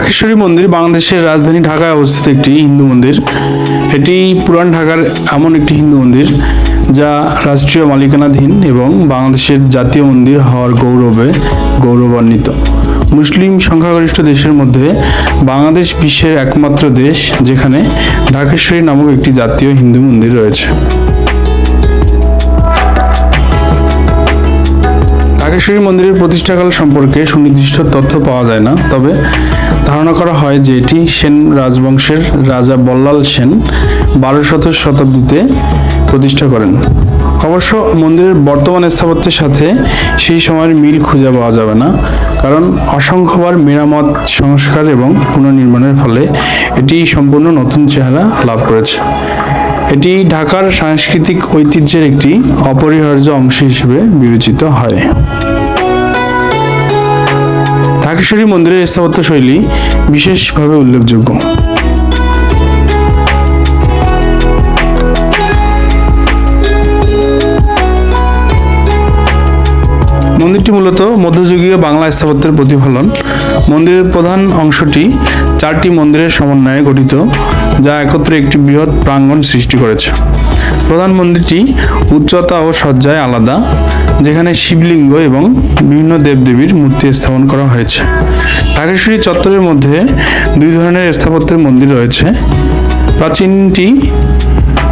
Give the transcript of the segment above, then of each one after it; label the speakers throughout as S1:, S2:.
S1: ঢাকেশ্বরী মন্দির বাংলাদেশের রাজধানী ঢাকায় অবস্থিত একটি হিন্দু মন্দির। এটি পুরান ঢাকার এমন একটি হিন্দু মন্দির যা রাষ্ট্রীয় মালিকানাধীন এবং বাংলাদেশের জাতীয় মন্দির হওয়ার গৌরবে গৌরবান্বিত। মুসলিম সংখ্যাগরিষ্ঠ দেশের মধ্যে বাংলাদেশ বিশ্বের একমাত্র দেশ যেখানে ঢাকেশ্বরী নামক একটি জাতীয় হিন্দু মন্দির রয়েছে। ঢাকেশ্বরী মন্দিরের প্রতিষ্ঠাকাল সম্পর্কে সুনির্দিষ্ট তথ্য পাওয়া যায় না, তবে ধারণা করা হয় যে এটি সেন রাজবংশের রাজা বল্লাল সেন 12শত শতাব্দীতে প্রতিষ্ঠা করেন। অবশ্য মন্দিরের বর্তমান স্থাপত্যের সাথে সেই সময়ের মিল খুঁজে পাওয়া যাবে না, কারণ অসংখ্যবার মেরামত, সংস্কার এবং পুনর্নির্মাণের ফলে এটি সম্পূর্ণ নতুন চেহারা লাভ করেছে। এটি ঢাকার সাংস্কৃতিক ঐতিহ্যের একটি অপরিহার্য অংশ হিসেবে বিবেচিত হয়। ঢাকেশ্বরী মন্দিরের স্থাপত্য শৈলী বিশেষভাবে উল্লেখযোগ্য। মন্দিরটি মূলত মধ্যযুগীয় বাংলা স্থাপত্যের প্রতিফলন। মন্দিরের প্রধান অংশটি 4টি মন্দিরের সমন্বয়ে গঠিত, যা একত্রে একটি বৃহৎ প্রাঙ্গণ সৃষ্টি করেছে। প্রধান মন্দিরটি উচ্চতা ও সজ্জায় আলাদা, যেখানে শিবলিঙ্গ এবং বিভিন্ন দেবদেবীর মূর্তি স্থাপন করা হয়েছে। ঢাকেশ্বরী চত্বরের মধ্যে 2 ধরনের স্থাপত্যের মন্দির রয়েছে। প্রাচীনটি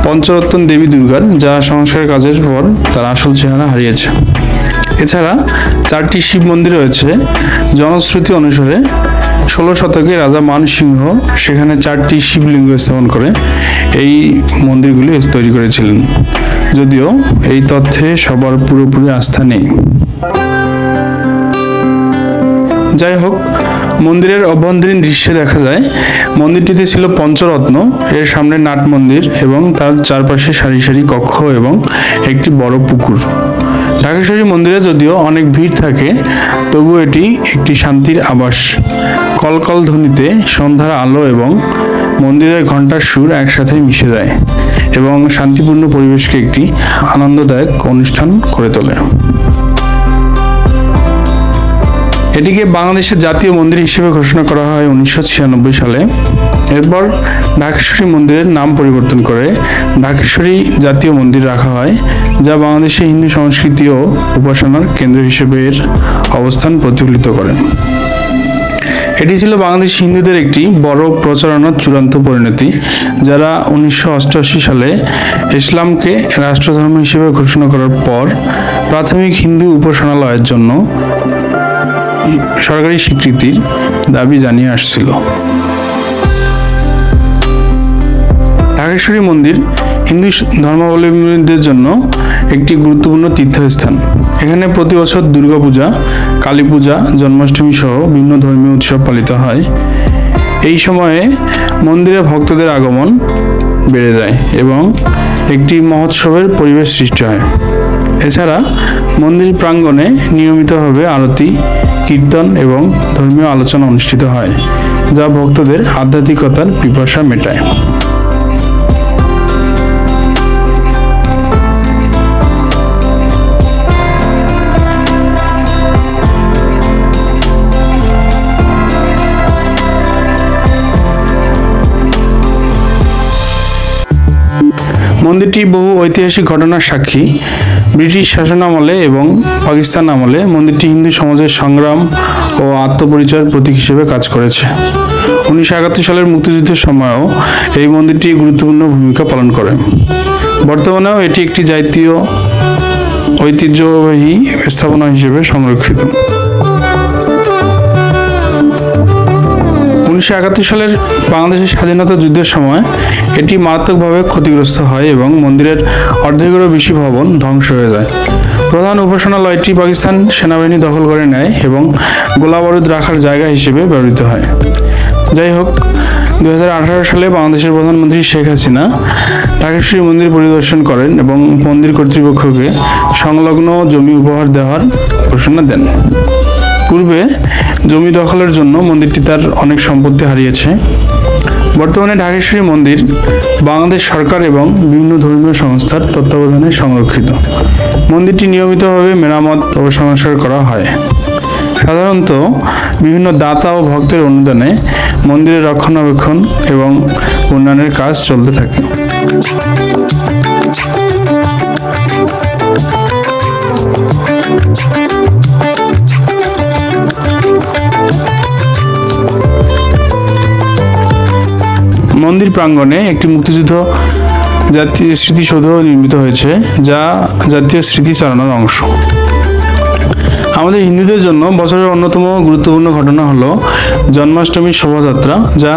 S1: পঞ্চরত্ন দেবী দুর্গার, যা সংস্কার কাজের পর তার আসল চেহারা হারিয়েছে। এছাড়া 4টি শিব মন্দির রয়েছে। জনশ্রুতি অনুসারে 16 শতকে রাজা মানসিংহ সেখানে 4টি শিবলিঙ্গ স্থাপন করে এই মন্দিরগুলি তৈরি করেছিলেন, যদিও এই তথ্যে সবার পুরোপুরি আস্থা নেই। যাই হোক, মন্দিরের অভ্যন্তরীণ দৃশ্যে দেখা যায় মন্দিরটিতে ছিল পঞ্চরত্ন, এর সামনে নাট মন্দির এবং তার চারপাশে সারি সারি কক্ষ এবং একটি বড় পুকুর। ঢাকেশ্বরী মন্দিরে যদিও অনেক ভিড় থাকে, তবু এটি একটি শান্তির আবাস। কলকল ধ্বনিতে সন্ধ্যার আলো এবং মন্দিরের ঘণ্টার সুর একসাথে মিশে যায় এবং শান্তিপূর্ণ পরিবেশকে একটি আনন্দদায়ক অনুষ্ঠান করে তোলে। এটিকে বাংলাদেশের জাতীয় মন্দির হিসেবে ঘোষণা করা হয় 1996 সালে। এরপর ঢাকেশ্বরী মন্দিরের নাম পরিবর্তন করে ঢাকেশ্বরী জাতীয় মন্দির রাখা হয়, যা বাংলাদেশের হিন্দু সংস্কৃতি ও উপাসনার কেন্দ্র হিসেবে এর অবস্থান প্রতিফলিত করে। এটি ছিল বাংলাদেশি হিন্দুদের একটি বড় প্রচারণার চূড়ান্ত পরিণতি, যারা 1988 সালে ইসলামকে রাষ্ট্রধর্ম হিসেবে ঘোষণা করার পর প্রাথমিক হিন্দু উপাসনালয়ের জন্য সরকারি স্বীকৃতির দাবি জানিয়ে আসছিল। ঢাকেশ্বরী মন্দির হিন্দু ধর্মাবলম্বীদের জন্য একটি গুরুত্বপূর্ণ তীর্থস্থান। এখানে প্রতি বছর দুর্গাপূজা, কালী পূজা, জন্মাষ্টমী সহ বিভিন্ন ধর্মীয় উৎসব পালিত হয়। এই সময়ে মন্দিরে ভক্তদের আগমন বেড়ে যায় এবং একটি মহোৎসবের পরিবেশ সৃষ্টি হয়। এছাড়া মন্দির প্রাঙ্গণে নিয়মিতভাবে আরতি, কীর্তন এবং ধর্মীয় আলোচনা অনুষ্ঠিত হয়, যা ভক্তদের আধ্যাত্মিকতার পিপাসা মেটায়। মন্দিরটি বহু ঐতিহাসিক ঘটনার সাক্ষী। ব্রিটিশ শাসনামলে এবং পাকিস্তান আমলে মন্দিরটি হিন্দু সমাজের সংগ্রাম ও আত্মপরিচয়ের প্রতীক হিসেবে কাজ করেছে। 1971 সালের মুক্তিযুদ্ধের সময়ও এই মন্দিরটি গুরুত্বপূর্ণ ভূমিকা পালন করে। বর্তমানেও এটি একটি জাতীয় ঐতিহ্যবাহী স্থাপনা হিসেবে সংরক্ষিত। 1971 সালের বাংলাদেশের স্বাধীনতা যুদ্ধের সময় এটি মারাত্মকভাবে ক্ষতিগ্রস্ত হয় এবং মন্দিরের অর্ধেকেরও বেশি ভবন ধ্বংস হয়ে যায়। প্রধান উপাসনালয়টি পাকিস্তান সেনাবাহিনী দখল করে নেয় এবং গোলাবারুদ রাখার জায়গা হিসেবে ব্যবহৃত হয়। যাই হোক, 2018 সালে বাংলাদেশের প্রধানমন্ত্রী শেখ হাসিনা ঢাকেশ্বরী মন্দির পরিদর্শন করেন এবং মন্দির কর্তৃপক্ষকে সংলগ্ন জমি উপহার দেওয়ার ঘোষণা দেন। পূর্বে জমি দখলের জন্য মন্দিরটি তার অনেক সম্পত্তি হারিয়েছে। বর্তমানে ঢাকেশ্বরী মন্দির বাংলাদেশ সরকার এবং বিভিন্ন ধর্মীয় সংস্থার তত্ত্বাবধানে সংরক্ষিত। মন্দিরটি নিয়মিতভাবে মেরামত ও সংস্কার করা হয়। সাধারণত বিভিন্ন দাতা ও ভক্তের অনুদানে মন্দিরের রক্ষণাবেক্ষণ এবং উন্নয়নের কাজ চলতে থাকে। মন্দির প্রাঙ্গণে একটি মুক্তিযুদ্ধ জাতীয় স্মৃতিসৌধ নির্মিত হয়েছে, যা জাতীয় স্মৃতিচারণার অংশ। আমাদের হিন্দুদের জন্য বছরের অন্যতম গুরুত্বপূর্ণ ঘটনা হলো জন্মাষ্টমীর শোভাযাত্রা, যা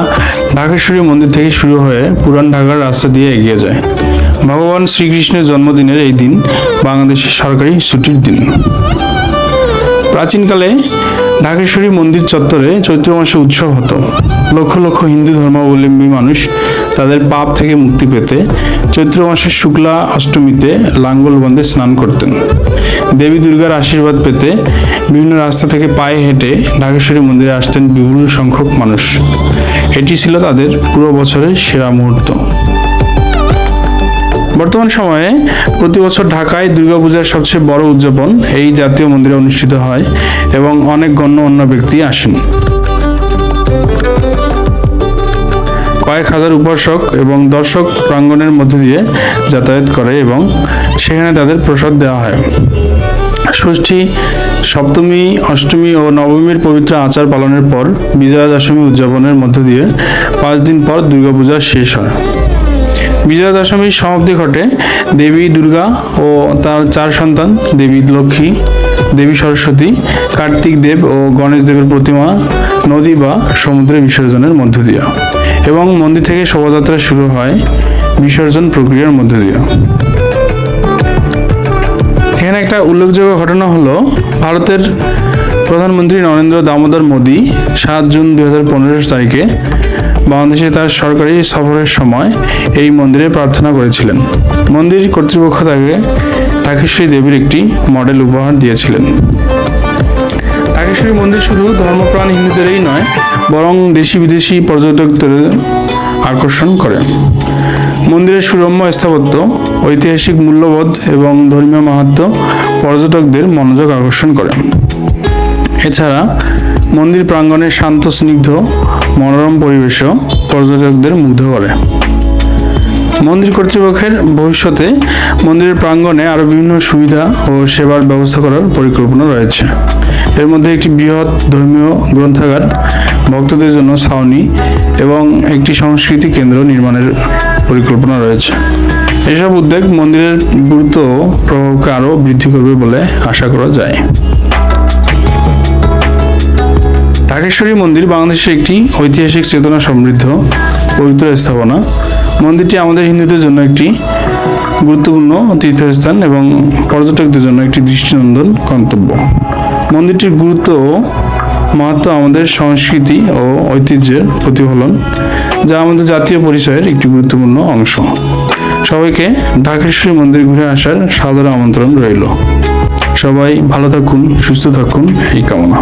S1: ঢাকেশ্বরী মন্দির থেকে শুরু হয়ে পুরান ঢাকার রাস্তা দিয়ে এগিয়ে যায়। ভগবান শ্রীকৃষ্ণের জন্মদিনের এই দিন বাংলাদেশের সরকারি ছুটির দিন। প্রাচীনকালে ঢাকেশ্বরী মন্দির চত্বরে চৈত্র মাসে উৎসব হতো। লক্ষ লক্ষ হিন্দু ধর্মাবলম্বী মানুষ তাদের পাপ থেকে মুক্তি পেতে চৈত্র মাসের শুক্লা অষ্টমীতে লাঙ্গলবন্ধে স্নান করতেন। দেবী দুর্গার আশীর্বাদ পেতে বিভিন্ন রাস্তা থেকে পায়ে হেঁটে ঢাকেশ্বরী মন্দিরে আসতেন বিপুল সংখ্যক মানুষ। এটি ছিল তাদের পুরো বছরের সেরা মুহূর্ত। বর্তমান সময়ে প্রতি বছর ঢাকায় দুর্গাপূজার সবচেয়ে বড় উদযাপন এই জাতীয় মন্দিরে অনুষ্ঠিত হয় এবং অনেক গণ্যমান্য ব্যক্তি আসেন। কয়েক হাজার উপাসক এবং দর্শক প্রাঙ্গণের মধ্যে দিয়ে যাতায়াত করে এবং সেখানে তাদের প্রসাদ দেওয়া হয়। ষষ্ঠী, সপ্তমী, অষ্টমী ও নবমীর পবিত্র আচার পালনের পর বিজয়া দশমী উদযাপনের মধ্য দিয়ে 5 দিন পর দুর্গাপূজা শেষ হয়। বিজয়া দশমীর সমাপ্তি ঘটে দেবী দুর্গা ও তার 4 সন্তান দেবী লক্ষ্মী, দেবী সরস্বতী, কার্তিক দেব ও গণেশ দেবের প্রতিমা নদী বা সমুদ্রে বিসর্জনের মধ্য দিয়ে এবং মন্দির থেকে শোভাযাত্রা শুরু হয় বিসর্জন প্রক্রিয়ার মধ্য দিয়ে। এখানে একটা উল্লেখযোগ্য ঘটনা হলো ভারতের প্রধানমন্ত্রী নরেন্দ্র দামোদর মোদী 7 জুন 2015 তারিখে বাংলাদেশে তার সরকারি সফরের সময় এই মন্দিরে প্রার্থনা করেছিলেন। মন্দির কর্তৃপক্ষ তাকে ঢাকেশ্বরী দেবীর একটি মডেল উপহার দিয়েছিলেন। ঢাকেশ্বরী মন্দির শুধু ধর্মপ্রাণ হিন্দুদেরই নয়, বরং দেশি বিদেশি পর্যটকদের আকর্ষণ করে। মন্দিরের সুরম্য স্থাপত্য, ঐতিহাসিক মূল্যবোধ এবং ধর্মীয় মাহাত্ম্য পর্যটকদের মনোযোগ আকর্ষণ করে। এছাড়া মন্দির প্রাঙ্গণের শান্ত স্নিগ্ধ মনোরম পরিবেশও পর্যটকদের মুগ্ধ করে। মন্দির কর্তৃপক্ষের ভবিষ্যতে মন্দিরের প্রাঙ্গণে আরও বিভিন্ন সুবিধা ও সেবার ব্যবস্থা করার পরিকল্পনা রয়েছে। এর মধ্যে একটি বৃহৎ ধর্মীয় গ্রন্থাগার, ভক্তদের জন্য ছাউনি এবং একটি সংস্কৃতি কেন্দ্র নির্মাণের পরিকল্পনা রয়েছে। এসব উদ্যোগ মন্দিরের গুরুত্ব ও প্রভাবকে আরও বৃদ্ধি করবে বলে আশা করা যায়। ঢাকেশ্বরী মন্দির বাংলাদেশের একটি ঐতিহাসিক চেতনা সমৃদ্ধ পবিত্র স্থাপনা। মন্দিরটি আমাদের হিন্দুদের জন্য একটি গুরুত্বপূর্ণ তীর্থস্থান এবং পর্যটকদের জন্য একটি দৃষ্টিনন্দন গন্তব্য। মন্দিরটির গুরুত্ব ও মাহাত্ম্য আমাদের সংস্কৃতি ও ঐতিহ্যের প্রতিফলন, যা আমাদের জাতীয় পরিচয়ের একটি গুরুত্বপূর্ণ অংশ। সবাইকে ঢাকেশ্বরী মন্দির ঘুরে আসার সাদর আমন্ত্রণ রইল। সবাই ভালো থাকুন, সুস্থ থাকুন এই কামনা।